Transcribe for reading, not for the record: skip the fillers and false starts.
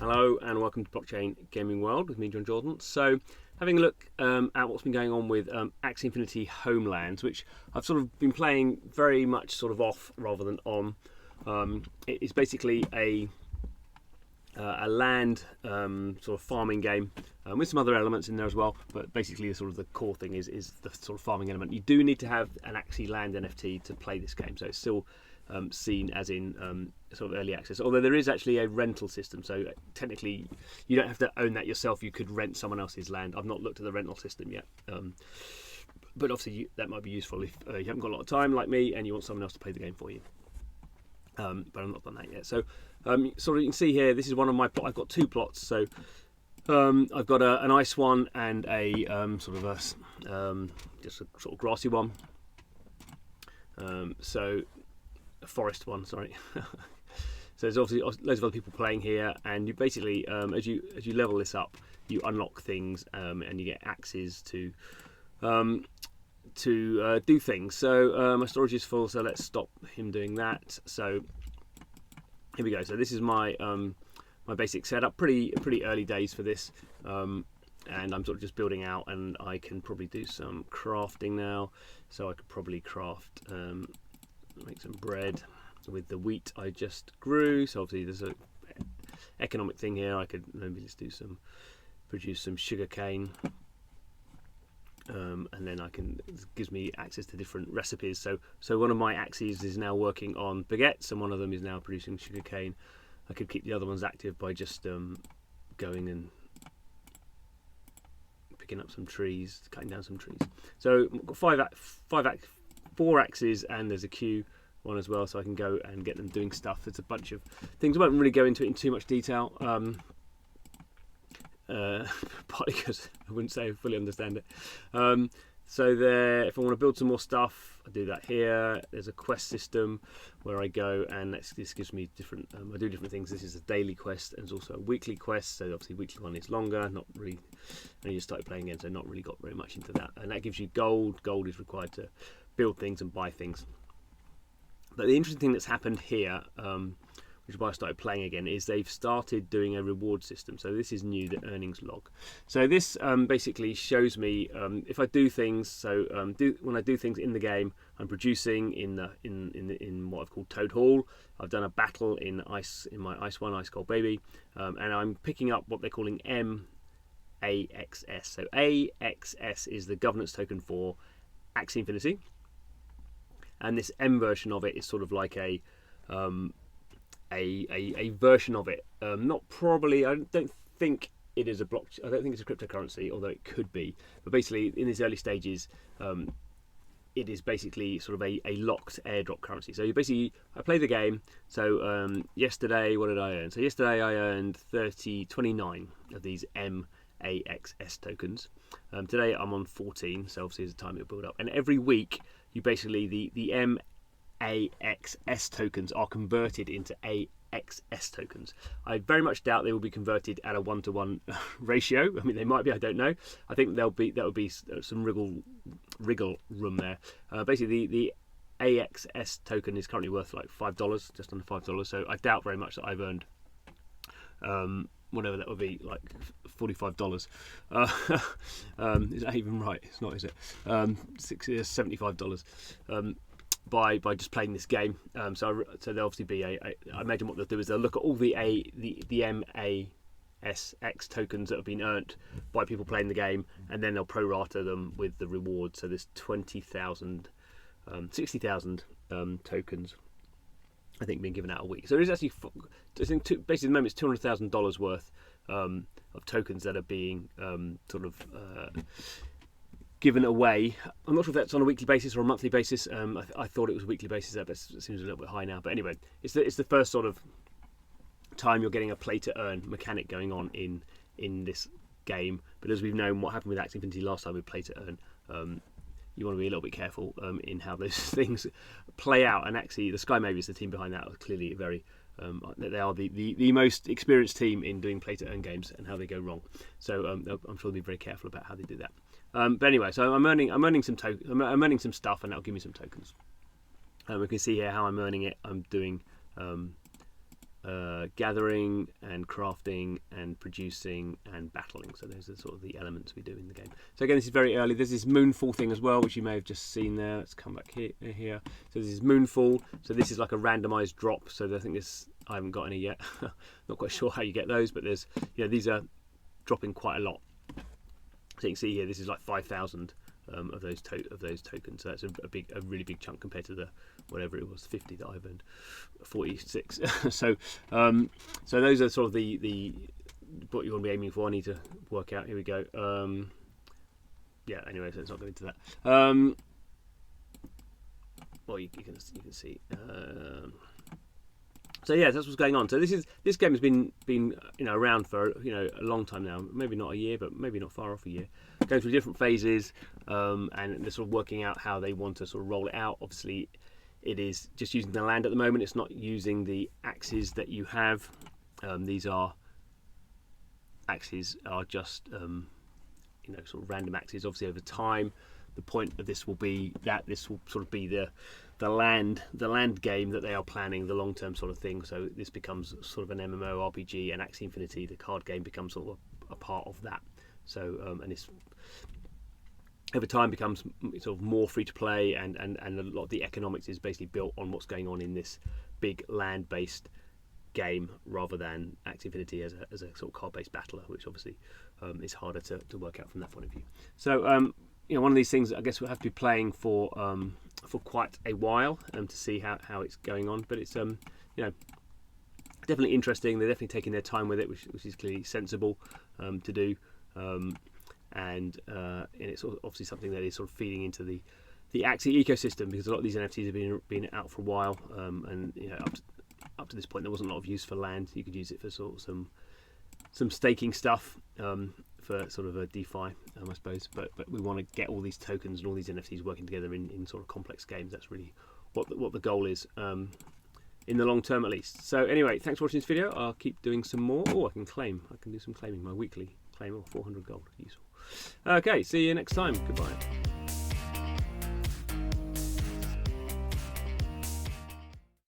Hello and welcome to Blockchain Gaming World with me, John Jordan. So, having a look at what's been going on with AXIE Infinity Homelands, which I've sort of been playing very much sort of off rather than on. It's basically a land sort of farming game with some other elements in there as well, but basically the core thing is the sort of farming element. You do need to have an AXIE land NFT to play this game, so it's still seen as in sort of early access, although there is actually a rental system, so technically you don't have to own that yourself. You could rent someone else's land. I've not looked at the rental system yet, but obviously that might be useful if you haven't got a lot of time like me and you want someone else to play the game for you. But I've not done that yet. So sort of you can see here, this is one of my plots. I've got two plots, so I've got a nice one and a sort of a just a sort of grassy one, so a forest one, sorry. So there's obviously loads of other people playing here, and you basically as you level this up, you unlock things and you get axes to do things. So my storage is full, so let's stop him doing that. So here we go. So this is my my basic setup. Pretty early days for this, and I'm sort of just building out, and I can probably do some crafting now. So I could probably craft make some bread with the wheat I just grew. So obviously there's a economic thing here. I could maybe just produce some sugar cane, and then it gives me access to different recipes. So one of my axes is now working on baguettes, and one of them is now producing sugar cane. I could keep the other ones active by just going and picking up some trees, cutting down some trees. So I've got four axes, and there's a Q one as well, so I can go and get them doing stuff. It's a bunch of things. I won't really go into it in too much detail, partly because I wouldn't say I fully understand it. So there, if I want to build some more stuff, I do that here. There's a quest system where I go, and this gives me different. I do different things. This is a daily quest, and there's also a weekly quest. So obviously, weekly one is longer. Not really. I just started playing again, so not really got very much into that. And that gives you gold. Gold is required to build things and buy things. But the interesting thing that's happened here, which is why I started playing again, is they've started doing a reward system. So this is new, the earnings log. So this basically shows me if I do things. So when I do things in the game, I'm producing in what I've called Toad Hall. I've done a battle in my Ice One, Ice Cold Baby, and I'm picking up what they're calling AXS. So AXS is the governance token for AXIE Infinity. And this M version of it is sort of like a version of it. Not probably. I don't think it is a block. I don't think it's a cryptocurrency, although it could be. But basically, in these early stages, it is basically sort of a locked airdrop currency. So I play the game. So yesterday, what did I earn? So yesterday I earned 29 of these MAXS tokens. Today I'm on 14. So obviously, as the time it'll build up, and every week, you basically the MAXS tokens are converted into AXS tokens. I very much doubt they will be converted at a 1-to-1 ratio. I mean, they might be. I don't know. I think there will be some wriggle room there. Basically, the AXS token is currently worth like $5, just under $5. So I doubt very much that I've earned whatever that would be, like $45. Is that even right? It's not, is it? $75 by just playing this game. So there'll obviously be I imagine what they'll do is they'll look at all the MASX tokens that have been earned by people playing the game, and then they'll prorata them with the reward. So there's 20,000, 60,000 tokens, I think, being given out a week. So there's actually, I think, basically at the moment it's $200,000 worth of tokens that are being given away. I'm not sure if that's on a weekly basis or a monthly basis. I thought it was a weekly basis. That seems a little bit high now. But anyway, it's the first sort of time you're getting a play to earn mechanic going on in this game. But as we've known, what happened with AXIE Infinity last time with play to earn, you want to be a little bit careful in how those things play out. And actually, the Sky Mavis, the team behind that, are clearly very. They are the most experienced team in doing play to earn games and how they go wrong. So I'm sure they'll be very careful about how they do that. But anyway, so I'm earning some I'm earning some stuff, and that'll give me some tokens. We can see here how I'm earning it. I'm doing gathering and crafting and producing and battling. So those are sort of the elements we do in the game. So again, this is very early. There's this moonfall thing as well, which you may have just seen there. Let's come back here. So this is moonfall. So this is like a randomized drop. So I think this, I haven't got any yet. Not quite sure how you get those, but there's, you know, these are dropping quite a lot. So you can see here, this is like 5,000 of those tokens. So that's a really big chunk compared to the whatever it was 50 that I've earned, 46. So those are sort of the what you want to be aiming for. I need to work out. Here we go. Yeah. Anyway, so let's not go into that. Well, you can see. So yeah, that's what's going on. So this game has been around for a long time now. Maybe not a year, but maybe not far off a year. Going through different phases, and they're sort of working out how they want to sort of roll it out. Obviously, it is just using the land at the moment. It's not using the axes that you have. These axes are just sort of random axes. Obviously, over time, the point of this will be that this will sort of be the land game that they are planning, the long-term sort of thing. So this becomes sort of an MMO RPG, and Axie Infinity, the card game, becomes sort of a part of that. So and it's over time becomes sort of more free to play, and a lot of the economics is basically built on what's going on in this big land-based game, rather than Axie Infinity as a sort of card-based battler, which obviously is harder to work out from that point of view. So one of these things I guess we'll have to be playing for quite a while to see how it's going on. But it's definitely interesting. They're definitely taking their time with it, which is clearly sensible to do. And it's obviously something that is sort of feeding into the Axie ecosystem, because a lot of these NFTs have been out for a while, and up to this point there wasn't a lot of use for land. You could use it for sort of some staking stuff, for sort of a DeFi, I suppose. But we want to get all these tokens and all these NFTs working together in sort of complex games. That's really what the goal is, in the long term at least. So anyway, thanks for watching this video. I'll keep doing some more. Oh, I can do some claiming, my weekly claim of 400 gold. Useful. Okay, see you next time. Goodbye.